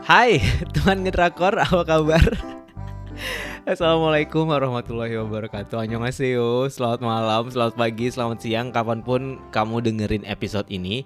Hai teman ngedrakor, apa kabar? Assalamualaikum warahmatullahi wabarakatuh. Annyeonghaseyo, selamat malam, selamat pagi, selamat siang, kapanpun kamu dengerin episode ini.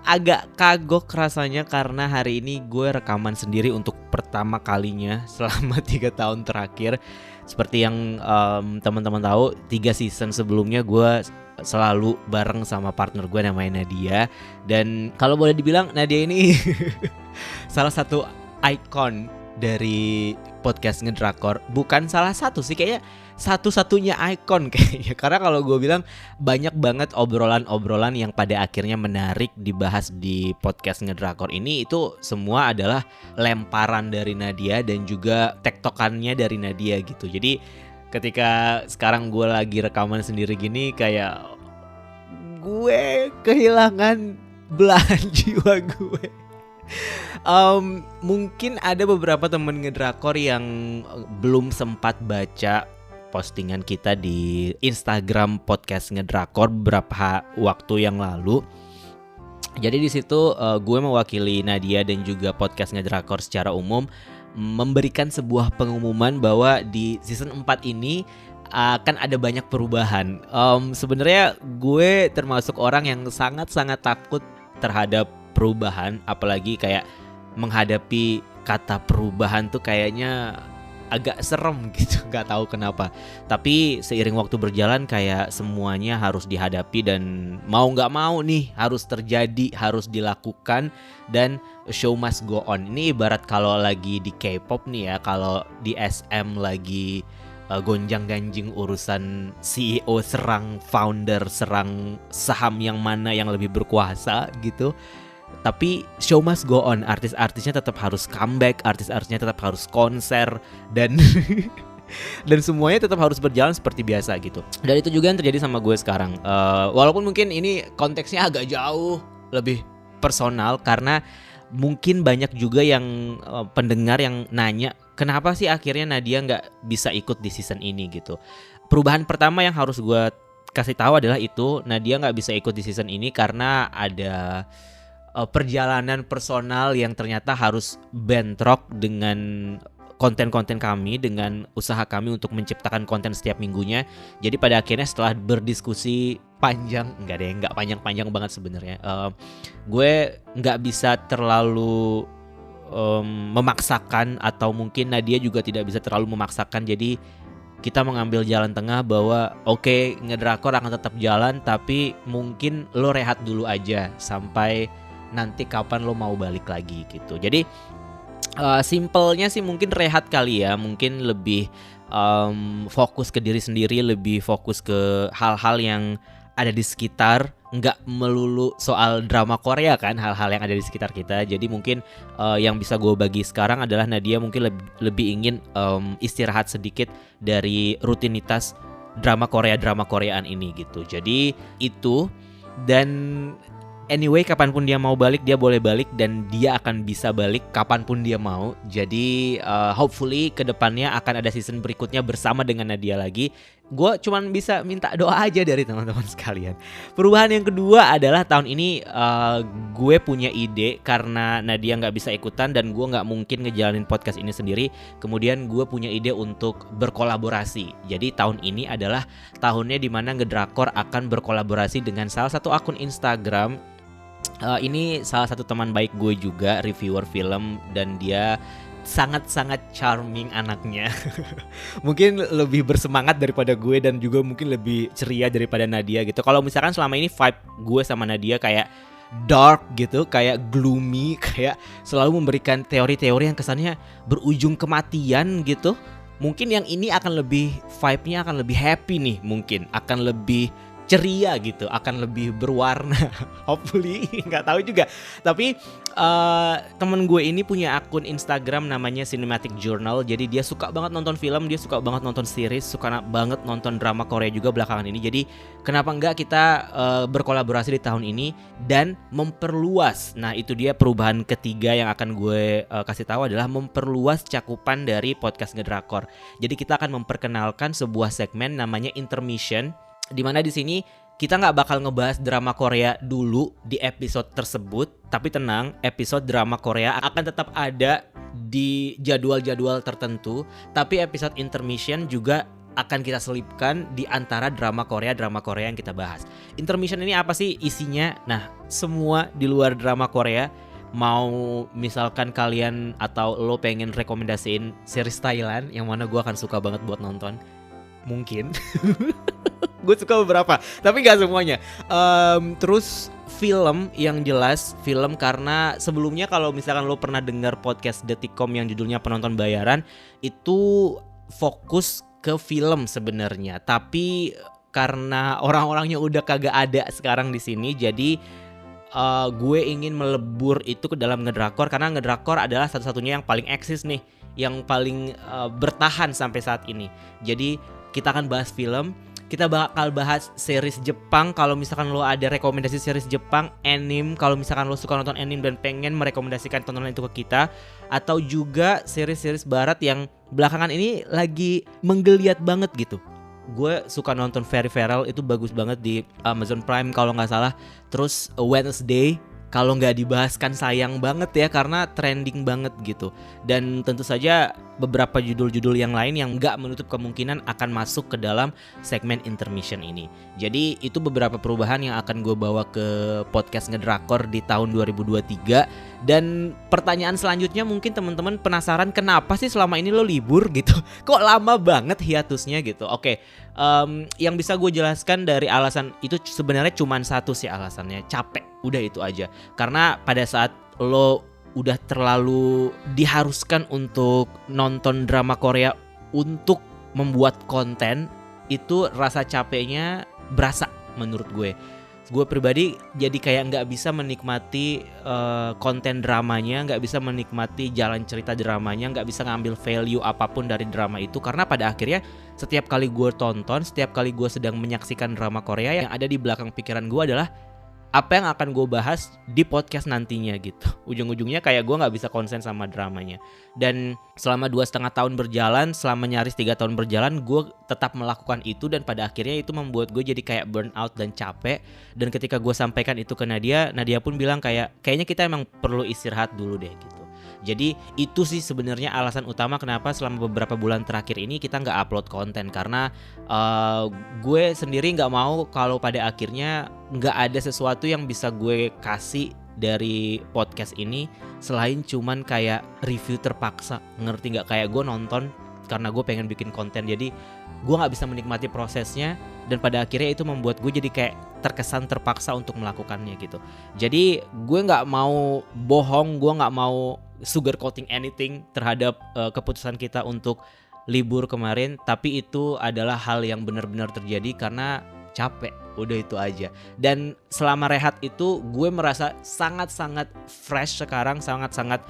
Agak kagok rasanya karena hari ini gue rekaman sendiri untuk pertama kalinya selama 3 tahun terakhir. Seperti yang teman-teman tahu, 3 season sebelumnya gue selalu bareng sama partner gue namanya Nadia. Dan kalau boleh dibilang Nadia ini salah satu ikon dari podcast ngedrakor. Bukan salah satu sih, kayaknya satu-satunya ikon kayaknya. Karena kalau gue bilang banyak banget obrolan-obrolan yang pada akhirnya menarik dibahas di podcast ngedrakor ini. Itu semua adalah lemparan dari Nadia dan juga tektokannya dari Nadia gitu. Jadi ketika sekarang gue lagi rekaman sendiri gini, kayak gue kehilangan belahan jiwa gue. Mungkin ada beberapa temen ngedrakor yang belum sempat baca postingan kita di Instagram podcast ngedrakor beberapa waktu yang lalu. Jadi di situ gue mewakili Nadia dan juga podcast ngedrakor secara umum memberikan sebuah pengumuman bahwa di season 4 ini akan ada banyak perubahan. Sebenarnya gue termasuk orang yang sangat-sangat takut terhadap perubahan, apalagi kayak menghadapi kata perubahan tuh kayaknya agak serem gitu, nggak tahu kenapa. Tapi seiring waktu berjalan kayak semuanya harus dihadapi dan mau nggak mau nih harus terjadi, harus dilakukan, dan show must go on. Ini ibarat kalau lagi di K-pop nih ya, kalau di SM lagi gonjang-ganjing urusan CEO serang founder, serang saham yang mana yang lebih berkuasa gitu. Tapi show must go on, artis-artisnya tetap harus comeback, artis-artisnya tetap harus konser, dan dan semuanya tetap harus berjalan seperti biasa gitu. Dan itu juga yang terjadi sama gue sekarang. Walaupun mungkin ini konteksnya agak jauh lebih personal, karena mungkin banyak juga yang pendengar yang nanya, kenapa sih akhirnya Nadia nggak bisa ikut di season ini gitu. Perubahan pertama yang harus gue kasih tahu adalah itu, Nadia nggak bisa ikut di season ini karena ada perjalanan personal yang ternyata harus bentrok dengan konten-konten kami, dengan usaha kami untuk menciptakan konten setiap minggunya. Jadi pada akhirnya setelah berdiskusi panjang, nggak panjang-panjang banget sebenarnya, gue nggak bisa terlalu memaksakan, atau mungkin Nadia juga tidak bisa terlalu memaksakan. Jadi kita mengambil jalan tengah bahwa oke, ngedrakor akan tetap jalan, tapi mungkin lo rehat dulu aja sampai nanti kapan lo mau balik lagi gitu. Jadi simpelnya sih mungkin rehat kali ya, mungkin lebih fokus ke diri sendiri, lebih fokus ke hal-hal yang ada di sekitar, nggak melulu soal drama Korea kan, hal-hal yang ada di sekitar kita. Jadi mungkin yang bisa gue bagi sekarang adalah Nadia mungkin lebih ingin istirahat sedikit dari rutinitas drama Koreaan ini gitu. Jadi itu, dan anyway, kapanpun dia mau balik, dia boleh balik, dan dia akan bisa balik kapanpun dia mau. Jadi hopefully kedepannya akan ada season berikutnya bersama dengan Nadia lagi. Gue cuman bisa minta doa aja dari teman-teman sekalian. Perubahan yang kedua adalah tahun ini gue punya ide, karena Nadia gak bisa ikutan dan gue gak mungkin ngejalanin podcast ini sendiri. Kemudian gue punya ide untuk berkolaborasi. Jadi tahun ini adalah tahunnya dimana ngedrakor akan berkolaborasi dengan salah satu akun Instagram. Ini salah satu teman baik gue juga, reviewer film, dan dia sangat-sangat charming anaknya. Mungkin lebih bersemangat daripada gue, dan juga mungkin lebih ceria daripada Nadia gitu. Kalau misalkan selama ini vibe gue sama Nadia kayak dark gitu, kayak gloomy, kayak selalu memberikan teori-teori yang kesannya berujung kematian gitu, mungkin yang ini akan lebih, vibe-nya akan lebih happy nih, mungkin akan lebih ceria gitu, akan lebih berwarna. Hopefully, nggak tahu juga. Tapi temen gue ini punya akun Instagram namanya Cinematic Journal. Jadi dia suka banget nonton film, dia suka banget nonton series, suka banget nonton drama Korea juga belakangan ini. Jadi kenapa nggak kita berkolaborasi di tahun ini dan memperluas. Nah itu dia perubahan ketiga yang akan gue kasih tahu, adalah memperluas cakupan dari podcast ngedrakor. Jadi kita akan memperkenalkan sebuah segmen namanya intermission, di mana di sini kita nggak bakal ngebahas drama Korea dulu di episode tersebut. Tapi tenang, episode drama Korea akan tetap ada di jadwal-jadwal tertentu. Tapi episode intermission juga akan kita selipkan di antara drama Korea yang kita bahas. Intermission ini apa sih isinya? Nah, semua di luar drama Korea. Mau misalkan kalian atau lo pengen rekomendasiin series Thailand yang mana gue akan suka banget buat nonton, mungkin gue suka beberapa tapi gak semuanya. Terus film yang jelas film, karena sebelumnya kalau misalkan lo pernah dengar podcast Detikcom yang judulnya Penonton Bayaran, itu fokus ke film sebenarnya, tapi karena orang-orangnya udah kagak ada sekarang di sini, jadi gue ingin melebur itu ke dalam ngedrakor, karena ngedrakor adalah satu-satunya yang paling eksis nih, yang paling bertahan sampai saat ini. Jadi kita akan bahas film, kita bakal bahas series Jepang. Kalau misalkan lo ada rekomendasi series Jepang, anime, kalau misalkan lo suka nonton anime dan pengen merekomendasikan tontonan itu ke kita, atau juga series-series barat yang belakangan ini lagi menggeliat banget gitu. Gue suka nonton Very Feral, itu bagus banget di Amazon Prime kalau nggak salah. Terus Wednesday, kalau nggak dibahas kan sayang banget ya, karena trending banget gitu. Dan tentu saja beberapa judul-judul yang lain yang nggak menutup kemungkinan akan masuk ke dalam segmen intermission ini. Jadi itu beberapa perubahan yang akan gue bawa ke podcast Ngedrakor di tahun 2023. Dan pertanyaan selanjutnya mungkin teman-teman penasaran, kenapa sih selama ini lo libur gitu? Kok lama banget hiatusnya gitu? Oke, yang bisa gue jelaskan dari alasan itu sebenarnya cuma satu sih alasannya, capek. Udah itu aja. Karena pada saat lo udah terlalu diharuskan untuk nonton drama Korea untuk membuat konten, itu rasa capeknya berasa menurut gue. Gue pribadi jadi kayak nggak bisa menikmati konten dramanya, nggak bisa menikmati jalan cerita dramanya, nggak bisa ngambil value apapun dari drama itu, karena pada akhirnya setiap kali gue tonton, setiap kali gue sedang menyaksikan drama Korea, yang ada di belakang pikiran gue adalah apa yang akan gue bahas di podcast nantinya gitu. Ujung-ujungnya kayak gue gak bisa konsen sama dramanya. Dan selama 2,5 tahun berjalan, selama nyaris 3 tahun berjalan, gue tetap melakukan itu. Dan pada akhirnya itu membuat gue jadi kayak burn out dan capek. Dan ketika gue sampaikan itu ke Nadia pun bilang kayaknya kita emang perlu istirahat dulu deh gitu. Jadi itu sih sebenarnya alasan utama kenapa selama beberapa bulan terakhir ini kita nggak upload konten, karena gue sendiri nggak mau kalau pada akhirnya nggak ada sesuatu yang bisa gue kasih dari podcast ini selain cuman kayak review terpaksa, ngerti nggak? Kayak gue nonton karena gue pengen bikin konten, jadi gue nggak bisa menikmati prosesnya, dan pada akhirnya itu membuat gue jadi kayak terkesan terpaksa untuk melakukannya gitu. Jadi gue nggak mau bohong, gue nggak mau sugarcoating anything terhadap keputusan kita untuk libur kemarin, tapi itu adalah hal yang benar-benar terjadi karena capek, udah itu aja. Dan selama rehat itu gue merasa sangat-sangat fresh sekarang, sangat-sangat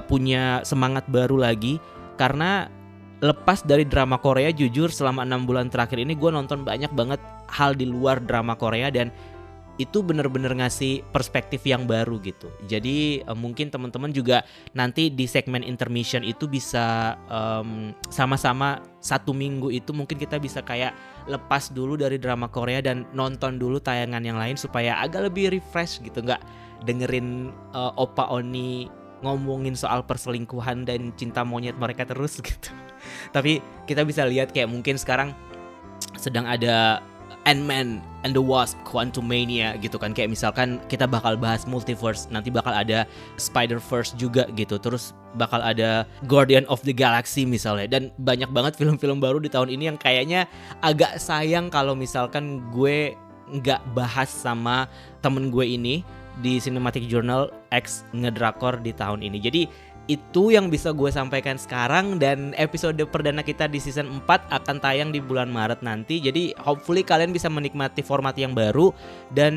punya semangat baru lagi, karena lepas dari drama Korea, jujur selama 6 bulan terakhir ini gue nonton banyak banget hal di luar drama Korea, dan itu bener-bener ngasih perspektif yang baru gitu. Jadi mungkin teman-teman juga nanti di segmen intermission itu bisa sama-sama 1 minggu itu mungkin kita bisa kayak lepas dulu dari drama Korea dan nonton dulu tayangan yang lain supaya agak lebih refresh gitu, nggak dengerin Oppa Oni ngomongin soal perselingkuhan dan cinta monyet mereka terus gitu. Tapi kita bisa lihat kayak mungkin sekarang sedang ada Ant-Man and the Wasp Quantumania gitu kan, kayak misalkan kita bakal bahas multiverse, nanti bakal ada Spider-Verse juga gitu, terus bakal ada Guardian of the Galaxy misalnya, dan banyak banget film-film baru di tahun ini yang kayaknya agak sayang kalau misalkan gue nggak bahas sama temen gue ini di Cinematic Journal X Ngedrakor di tahun ini. Jadi itu yang bisa gue sampaikan sekarang, dan episode perdana kita di season 4 akan tayang di bulan Maret nanti. Jadi hopefully kalian bisa menikmati format yang baru, dan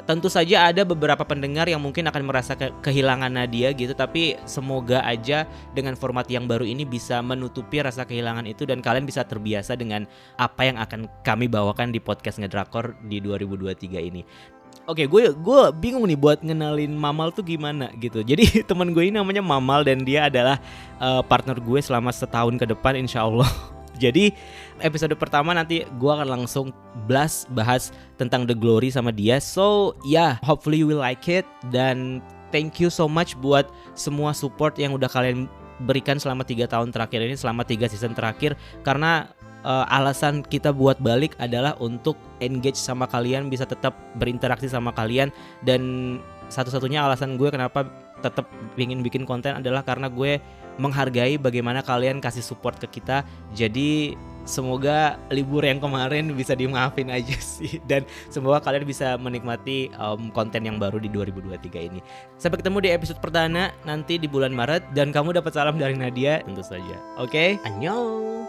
tentu saja ada beberapa pendengar yang mungkin akan merasa kehilangan Nadia gitu, tapi semoga aja dengan format yang baru ini bisa menutupi rasa kehilangan itu dan kalian bisa terbiasa dengan apa yang akan kami bawakan di podcast Ngedrakor di 2023 ini. Oke, gue bingung nih buat ngenalin Mamal tuh gimana gitu. Jadi teman gue ini namanya Mamal dan dia adalah partner gue selama setahun ke depan insya Allah. Jadi episode pertama nanti gue akan langsung bahas tentang The Glory sama dia. So hopefully you will like it. Dan thank you so much buat semua support yang udah kalian berikan selama 3 tahun terakhir ini, selama 3 season terakhir. Karena alasan kita buat balik adalah untuk engage sama kalian, bisa tetap berinteraksi sama kalian. Dan satu-satunya alasan gue kenapa tetap ingin bikin konten adalah karena gue menghargai bagaimana kalian kasih support ke kita. Jadi semoga libur yang kemarin bisa dimaafin aja sih. Dan semoga kalian bisa menikmati konten yang baru di 2023 ini. Sampai ketemu di episode perdana nanti di bulan Maret. Dan kamu dapat salam dari Nadia tentu saja. Oke? Annyeong.